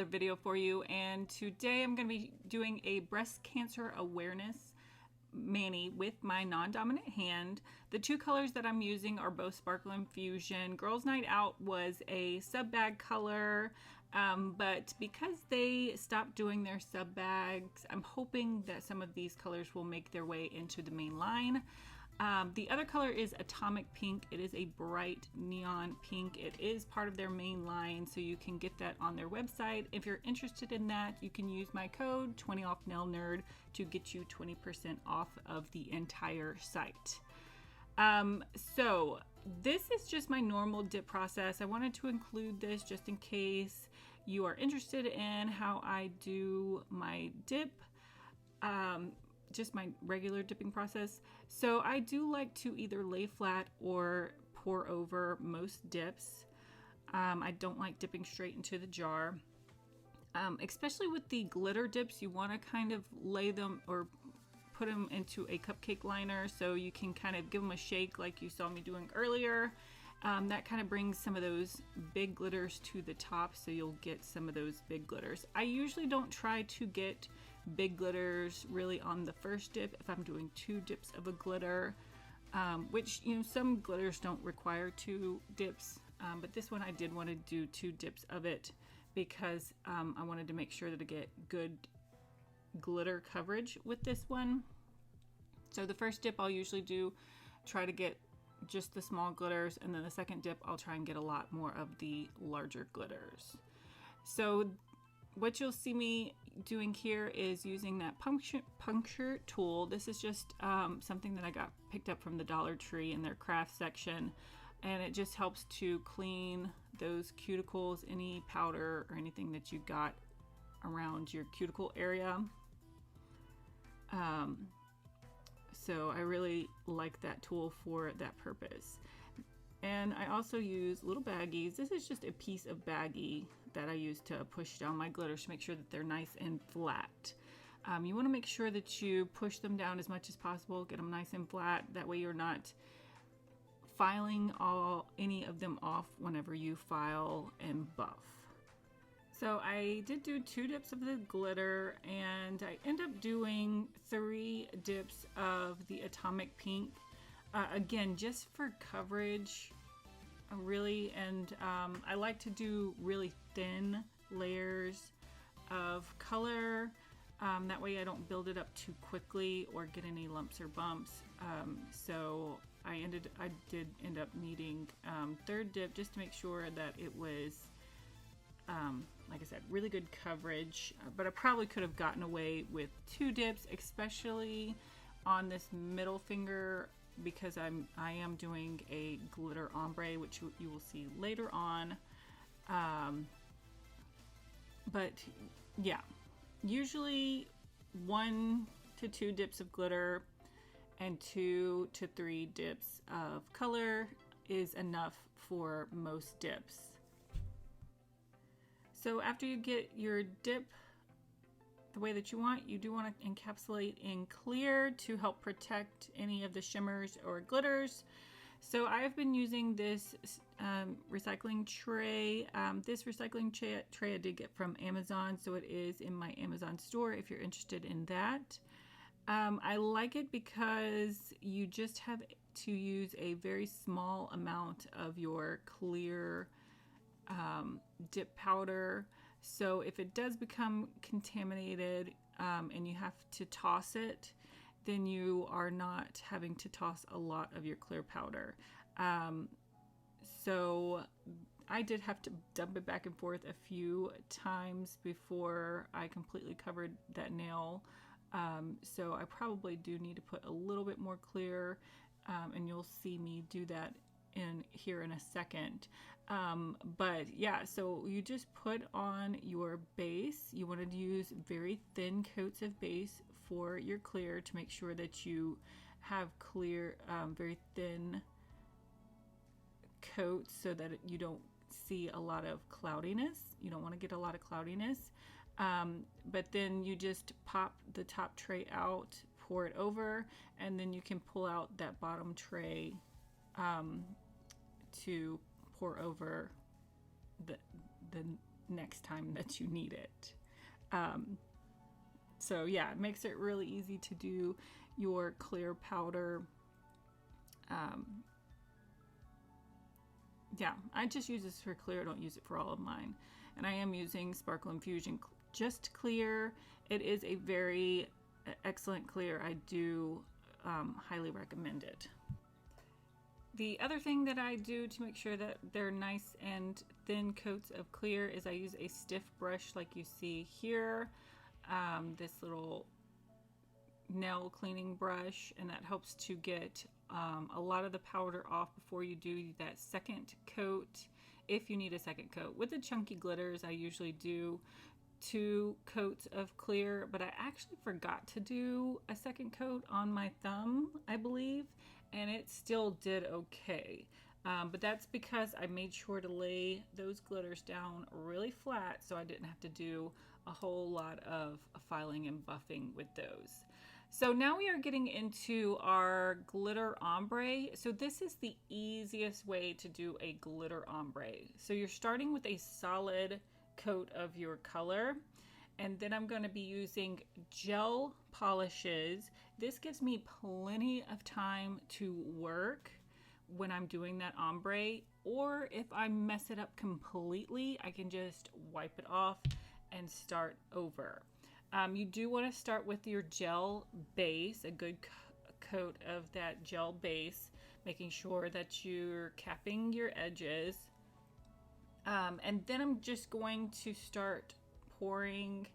another video for you, and today I'm going to be doing a breast cancer awareness mani with my non-dominant hand. The two colors that I'm using are both Sparkle Infusion. Girls Night Out was a sub bag color, but because they stopped doing their sub bags, I'm hoping that some of these colors will make their way into the main line. The other color is Atomic Pink. It is a bright neon pink. It is part of their main line, so you can get that on their website. If you're interested in that, you can use my code 20OFFNailNerd to get you 20% off of the entire site. So this is just my normal dip process. I wanted to include this just in case you are interested in how I do my dip. Just my regular dipping process. So I do like to either lay flat or pour over most dips. I don't like dipping straight into the jar. Especially with the glitter dips, you want to kind of lay them or put them into a cupcake liner so you can kind of give them a shake like you saw me doing earlier. That kind of brings some of those big glitters to the top, so you'll get some of those big glitters. I usually don't try to get big glitters really on the first dip if I'm doing two dips of a glitter, which, you know, some glitters don't require two dips, but this one I did want to do two dips of it because I wanted to make sure that I get good glitter coverage with this one. So the first dip I'll usually try to get just the small glitters, and then the second dip I'll try and get a lot more of the larger glitters. So what you'll see me doing here is using that puncture tool. This is just something that I picked up from the Dollar Tree in their craft section, and it just helps to clean those cuticles, any powder or anything that you got around your cuticle area. So I really like that tool for that purpose. And I also use little baggies. This is just a piece of baggie that I use to push down my glitters to make sure that they're nice and flat. You want to make sure that you push them down as much as possible, get them nice and flat. That way you're not filing any of them off whenever you file and buff. So I did do two dips of the glitter, and I end up doing 3 dips of the Atomic Pink. Again, just for coverage, really, and I like to do really thin layers of color. That way I don't build it up too quickly or get any lumps or bumps. So I did end up needing third dip just to make sure that it was like I said, really good coverage, but I probably could have gotten away with 2 dips, especially on this middle finger, because I am doing a glitter ombre, which you will see later on. But yeah, usually 1 to 2 dips of glitter and 2 to 3 dips of color is enough for most dips. So after you get your dip the way that you want, you do want to encapsulate in clear to help protect any of the shimmers or glitters. So I've been using this recycling tray. This recycling tray I did get from Amazon, so it is in my Amazon store if you're interested in that. I like it because you just have to use a very small amount of your clear dip powder. So if it does become contaminated and you have to toss it, then you are not having to toss a lot of your clear powder. So I did have to dump it back and forth a few times before I completely covered that nail. So I probably do need to put a little bit more clear, and you'll see me do that here in a second. But yeah, so you just put on your base. You want to use very thin coats of base for your clear to make sure that you have clear, very thin coats so that you don't see a lot of cloudiness. You don't want to get a lot of cloudiness. But then you just pop the top tray out, pour it over, and then you can pull out that bottom tray to pour over the next time that you need it. So yeah, it makes it really easy to do your clear powder. Yeah, I just use this for clear. I don't use it for all of mine. And I am using Sparkle Infusion Just Clear. It is a very excellent clear. I do highly recommend it. The other thing that I do to make sure that they're nice and thin coats of clear is I use a stiff brush like you see here. This little nail cleaning brush, and that helps to get a lot of the powder off before you do that second coat, if you need a second coat. With the chunky glitters, I usually do 2 coats of clear, but I actually forgot to do a second coat on my thumb, I believe, and it still did okay. But that's because I made sure to lay those glitters down really flat, so I didn't have to do a whole lot of filing and buffing with those. So now we are getting into our glitter ombre. So this is the easiest way to do a glitter ombre. So you're starting with a solid coat of your color, and then I'm going to be using gel polishes. This gives me plenty of time to work when I'm doing that ombre, or if I mess it up completely, I can just wipe it off and start over. You do want to start with your gel base, a good coat of that gel base, making sure that you're capping your edges. And then I'm just going to start pouring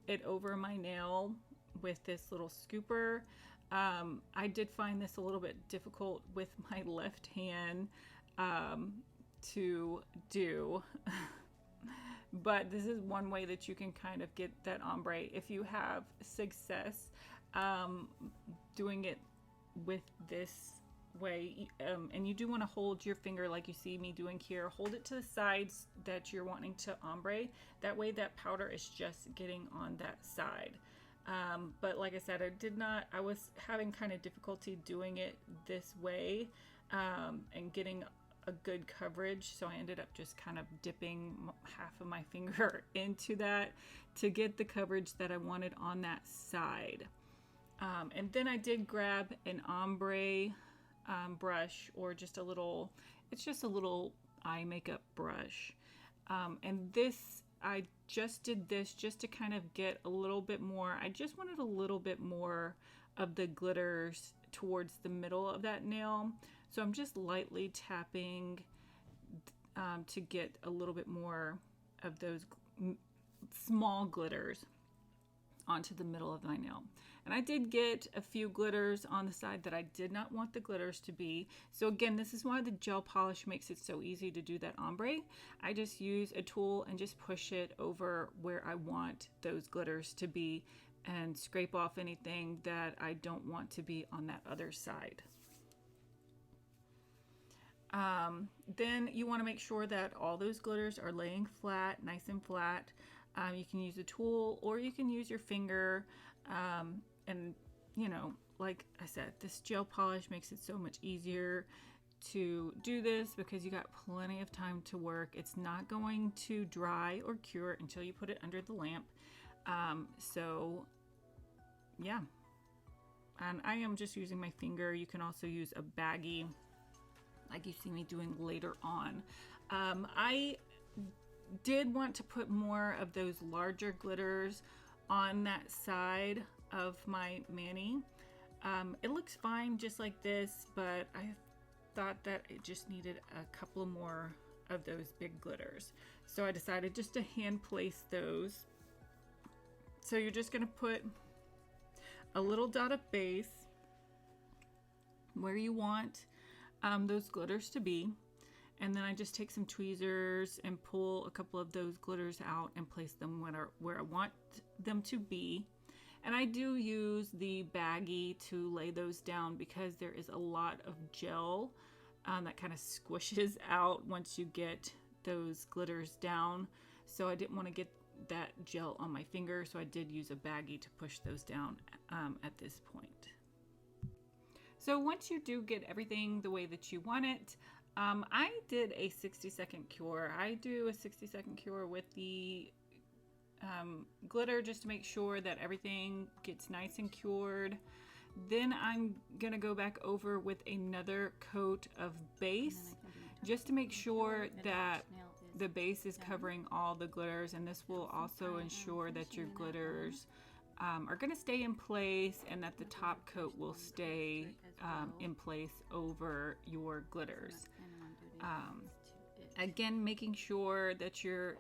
it over my nail with this little scooper. I did find this a little bit difficult with my left hand to do. But this is one way that you can kind of get that ombre if you have success doing it with this way. And you do want to hold your finger like you see me doing here. Hold it to the sides that you're wanting to ombre. That way that powder is just getting on that side. But like I said, I was having kind of difficulty doing it this way and getting a good coverage, so I ended up just kind of dipping half of my finger into that to get the coverage that I wanted on that side. And then I did grab an ombre brush, or just a little, it's just a little eye makeup brush. And this, I just did this just to kind of get a little bit more, I just wanted a little bit more of the glitters towards the middle of that nail. So I'm just lightly tapping to get a little bit more of those small glitters onto the middle of my nail. And I did get a few glitters on the side that I did not want the glitters to be. So again, this is why the gel polish makes it so easy to do that ombre. I just use a tool and just push it over where I want those glitters to be and scrape off anything that I don't want to be on that other side. Then you want to make sure that all those glitters are laying flat, nice and flat. You can use a tool or you can use your finger. And you know, like I said, this gel polish makes it so much easier to do this because you got plenty of time to work. It's not going to dry or cure until you put it under the lamp. So yeah, and I am just using my finger. You can also use a baggie like you see me doing later on. I did want to put more of those larger glitters on that side of my mani. It looks fine just like this, but I thought that it just needed a couple more of those big glitters. So I decided just to hand place those. So you're just gonna put a little dot of base where you want those glitters to be, and then I just take some tweezers and pull a couple of those glitters out and place them where I want them to be. And I do use the baggie to lay those down because there is a lot of gel that kind of squishes out once you get those glitters down. So I didn't want to get that gel on my finger, so I did use a baggie to push those down at this point. So once you do get everything the way that you want it, I did a 60-second cure. I do a 60-second cure with the glitter just to make sure that everything gets nice and cured. Then I'm gonna go back over with another coat of base just to make sure that the base is covering all the glitters, and this will also ensure that your glitters are going to stay in place and that the top coat will stay in place over your glitters. Again, making sure that you're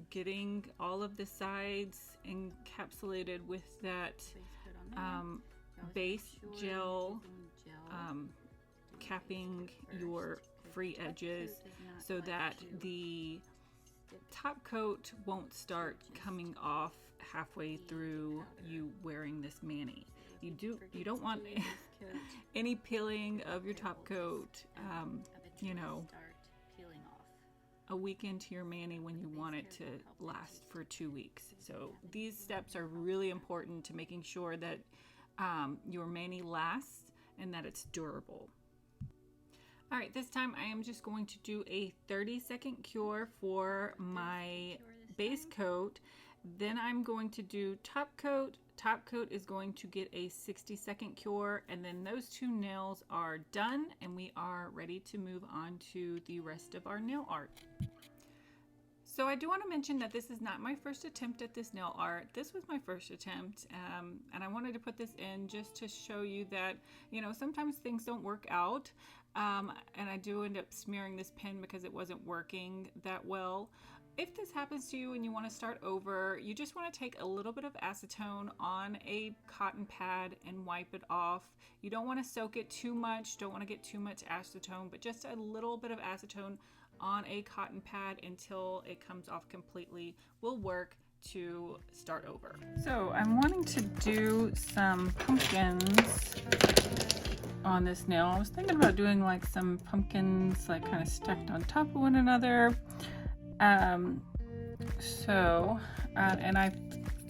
getting all of the sides encapsulated with that base gel, capping your free edges so that the top coat won't start coming off halfway through you wearing this mani. You don't want any peeling of your top coat, you know, a week into your mani when you want it to last for 2 weeks. So these steps are really important to making sure that your mani lasts and that it's durable. All right, this time I am just going to do a 30-second cure for my base coat. Then I'm going to do top coat. Top coat is going to get a 60-second cure, and then those two nails are done and we are ready to move on to the rest of our nail art. So I do want to mention that this is not my first attempt at this nail art. This was my first attempt, and I wanted to put this in just to show you that, you know, sometimes things don't work out. And I do end up smearing this pen because it wasn't working that well. If this happens to you and you want to start over, you just want to take a little bit of acetone on a cotton pad and wipe it off. You don't want to soak it too much, don't want to get too much acetone, but just a little bit of acetone on a cotton pad until it comes off completely will work to start over. So I'm wanting to do some pumpkins on this nail. I was thinking about doing like some pumpkins like kind of stacked on top of one another. And I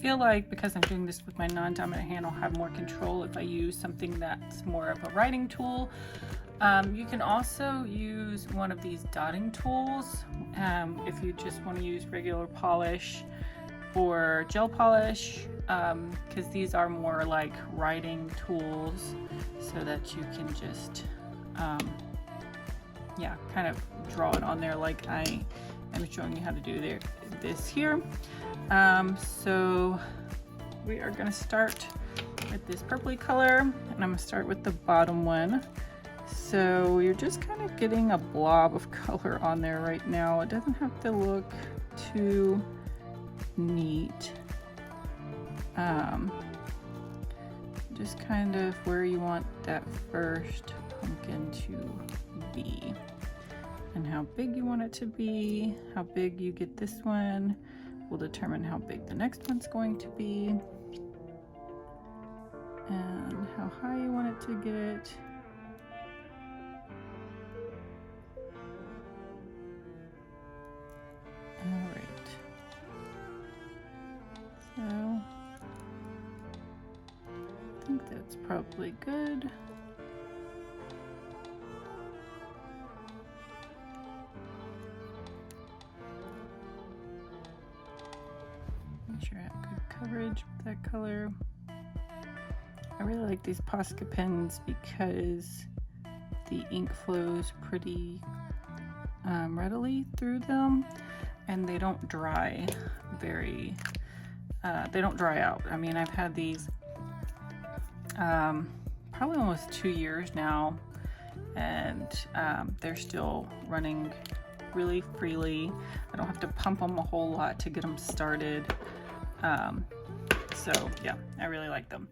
feel like because I'm doing this with my non-dominant hand, I'll have more control if I use something that's more of a writing tool. You can also use one of these dotting tools if you just want to use regular polish or gel polish, because these are more like writing tools so that you can just kind of draw it on there like I am showing you how to do this here. So we are going to start with this purpley color, and I'm going to start with the bottom one. So you're just kind of getting a blob of color on there right now. It doesn't have to look too neat. Just kind of where you want that first pumpkin to be and how big you want it to be. How big you get this one will determine how big the next one's going to be, and how high you want it to get. Alright, so I think that's probably good. Make sure I have good coverage with that color. I really like these Posca pens because the ink flows pretty readily through them, and they don't dry they don't dry out. I mean, I've had these probably almost 2 years now, and they're still running really freely. I don't have to pump them a whole lot to get them started. So yeah, I really like them.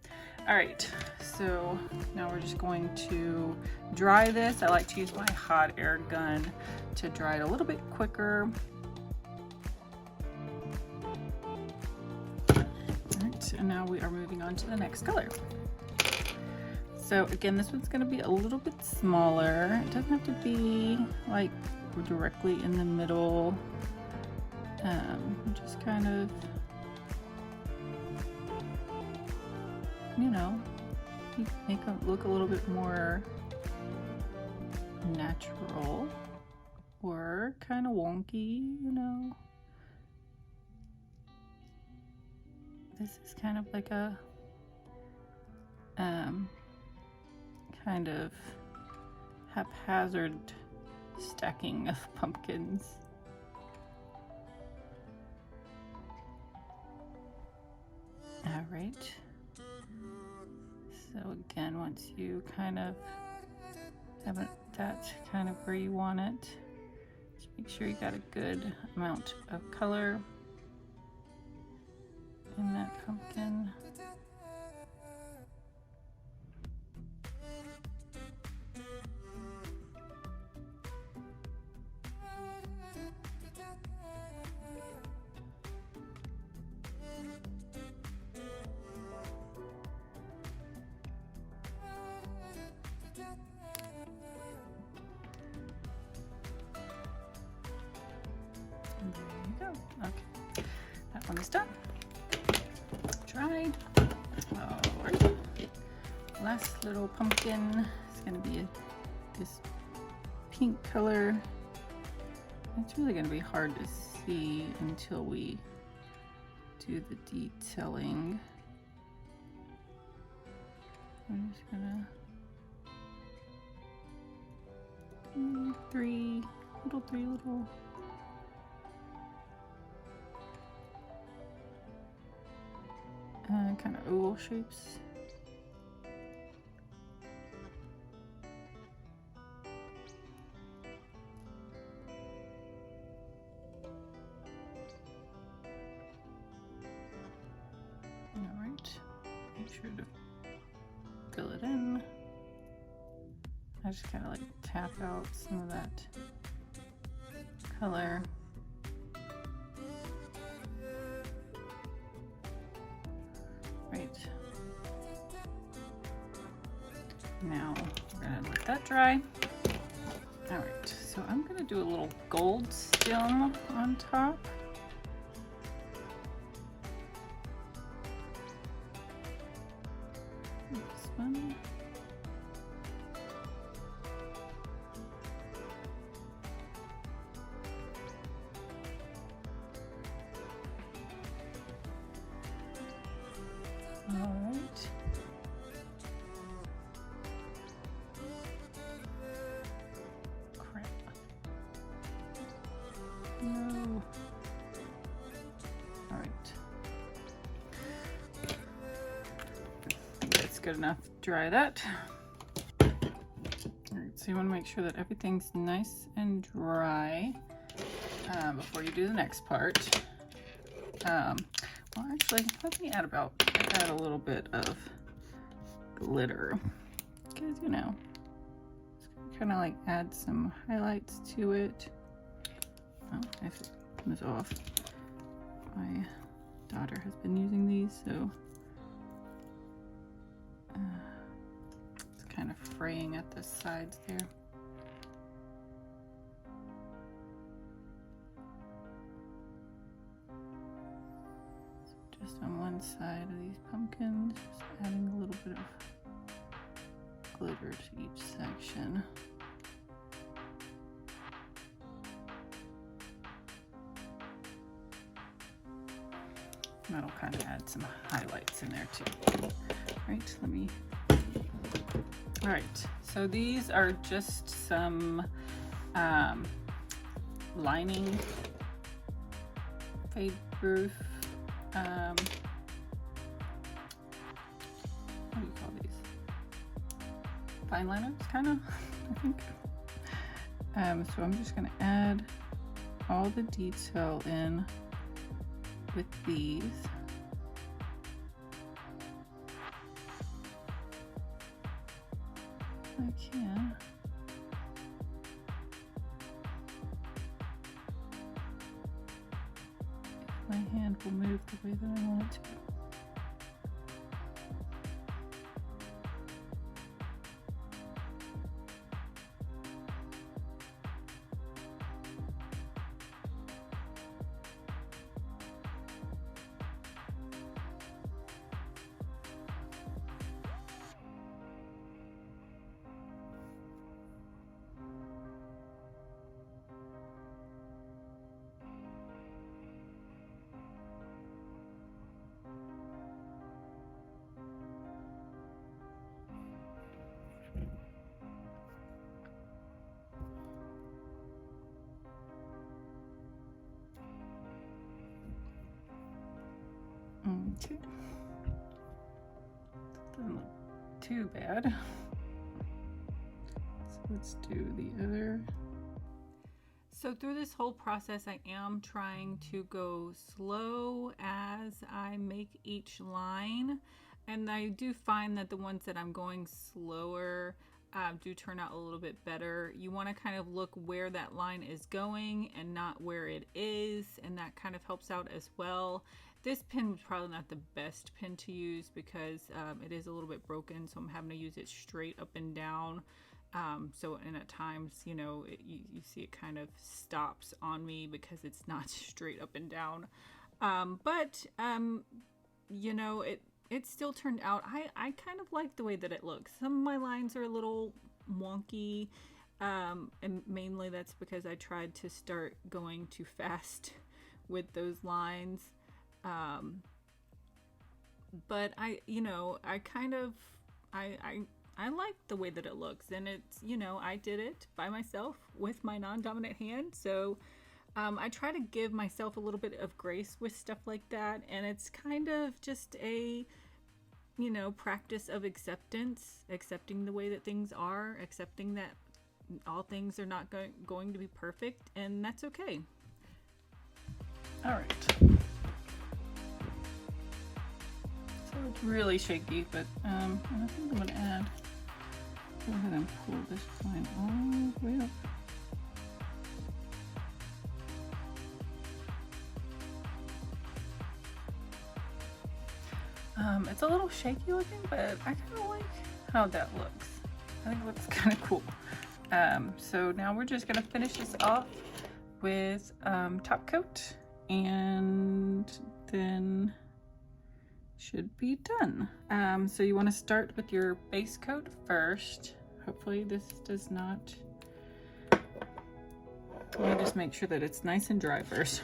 All right, so now we're just going to dry this. I like to use my hot air gun to dry it a little bit quicker. All right, and now we are moving on to the next color. So again, this one's going to be a little bit smaller. It doesn't have to be like directly in the middle. Just kind of, you know, make it look a little bit more natural or kind of wonky, you know. This is kind of like a kind of haphazard stacking of pumpkins. All right. So again, once you kind of have it, that's kind of where you want it. Just make sure you got a good amount of color in that pumpkin. And there you go. Okay, that one is done. Dried. Alright. Last little pumpkin is going to be this pink color. It's really going to be hard to see until we do the detailing. I'm just going to do three little kind of oval shapes. Alright, make sure to fill it in. I just kind of like tap out some of that color. Right. Now we're gonna let that dry. All right, so I'm gonna do a little gold stem on top. This one. All right. Crap. No. All right. I think that's good enough. Dry that. All right, so you want to make sure that everything's nice and dry before you do the next part. Well, actually, let me add a little bit of glitter, because you know, it's kind of like add some highlights to it. Oh, I have to turn this off. My daughter has been using these, so it's kind of fraying at the sides there. Just on one side of these pumpkins, just adding a little bit of glitter to each section. And that'll kind of add some highlights in there too. Right, all right, so these are just some lining, fade proof. What do you call these? Fine liners, kind of, I think. So I'm just going to add all the detail in with these. I can. My hand will move the way that I want it to. Okay. Doesn't look too bad. So let's do the other. So through this whole process, I am trying to go slow as I make each line. And I do find that the ones that I'm going slower do turn out a little bit better. You want to kind of look where that line is going and not where it is, and that kind of helps out as well. This pin was probably not the best pin to use because it is a little bit broken, so I'm having to use it straight up and down. And at times, you know, you see it kind of stops on me because it's not straight up and down. You know, it still turned out. I kind of like the way that it looks. Some of my lines are a little wonky, and mainly that's because I tried to start going too fast with those lines. But I like the way that it looks, and it's, you know, I did it by myself with my non-dominant hand, so I try to give myself a little bit of grace with stuff like that, and it's kind of just a, you know, practice of acceptance, accepting the way that things are, accepting that all things are not going to be perfect, and that's okay. All right. So it's really shaky, but I think I'm going to go ahead and pull this line all the way up. It's a little shaky looking, but I kind of like how that looks. I think it looks kind of cool. So now we're just going to finish this off with top coat, and then should be done. So you want to start with your base coat first. Hopefully this does not, let me just make sure that it's nice and dry first.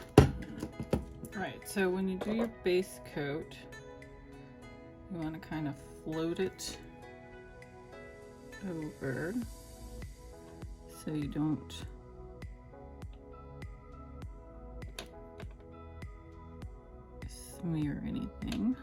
Right, so when you do your base coat, you want to kind of float it over so you don't smear anything.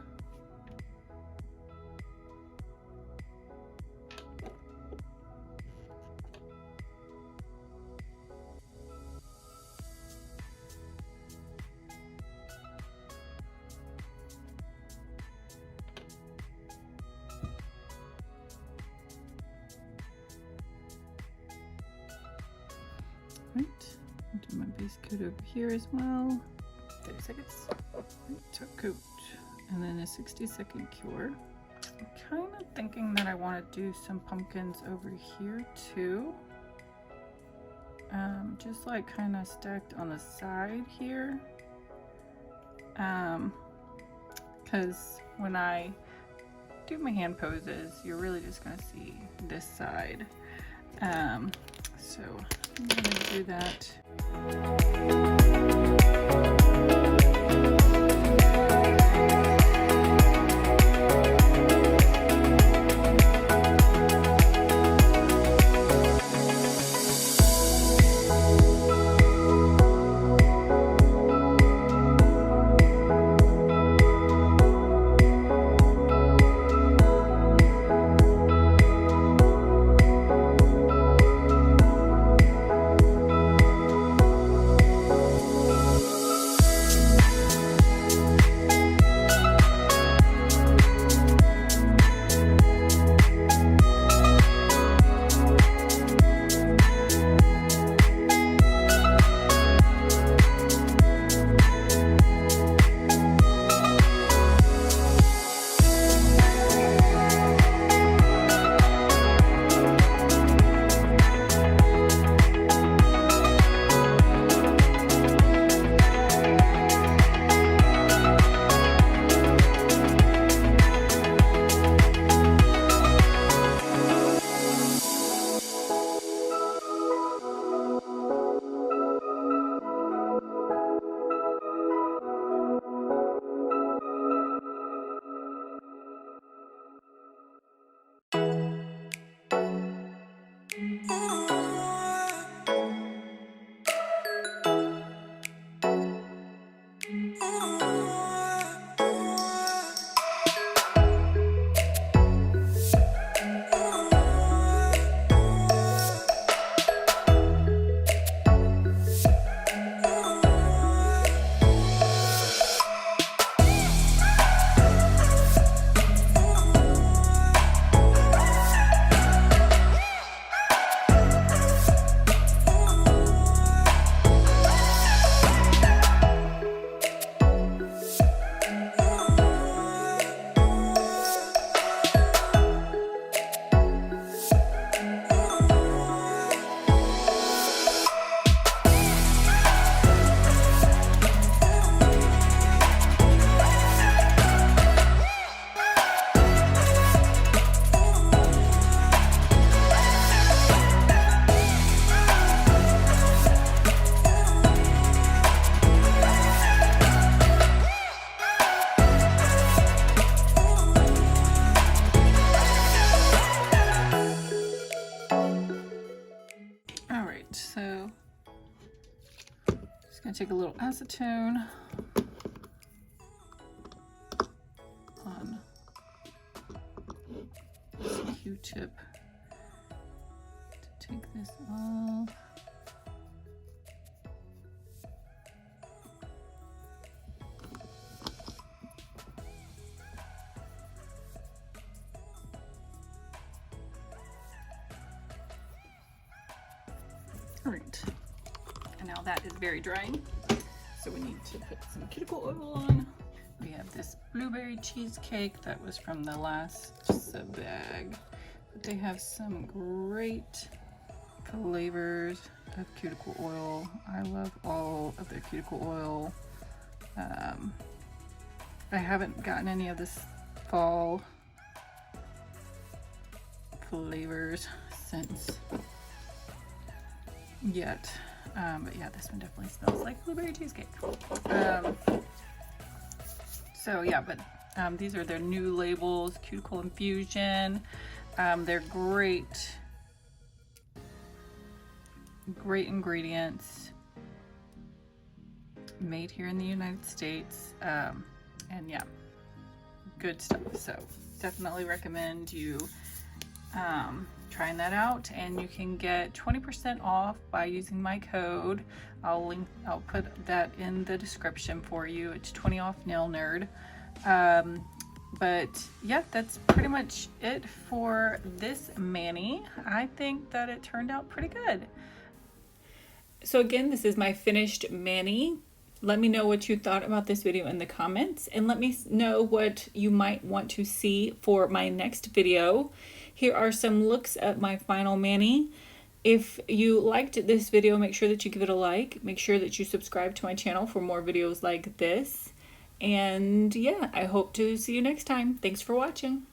Right, I'll do my base coat over here as well. 30 seconds. Right, top coat, and then a 60-second cure. I'm kind of thinking that I want to do some pumpkins over here too. Just like kind of stacked on the side here. Because when I do my hand poses, you're really just going to see this side. So I'm going to do that. take a little acetone on this Q-tip to take this off. All right, and now that is very drying, so we need to put some cuticle oil on. We have this blueberry cheesecake that was from the last bag, but they have some great flavors of cuticle oil. I love all of their cuticle oil. I haven't gotten any of this fall flavors since yet, but yeah, this one definitely smells like blueberry cheesecake. So yeah, but these are their new labels, Cuticle Infusion. They're great ingredients, made here in the United States, and yeah, good stuff. So definitely recommend you trying that out, and you can get 20% off by using my code. I'll put that in the description for you. It's 20 off Nail Nerd. But yeah, that's pretty much it for this mani. I think that it turned out pretty good. So again, this is my finished mani. Let me know what you thought about this video in the comments, and let me know what you might want to see for my next video. Here are some looks at my final mani. If you liked this video, make sure that you give it a like. Make sure that you subscribe to my channel for more videos like this. And yeah, I hope to see you next time. Thanks for watching.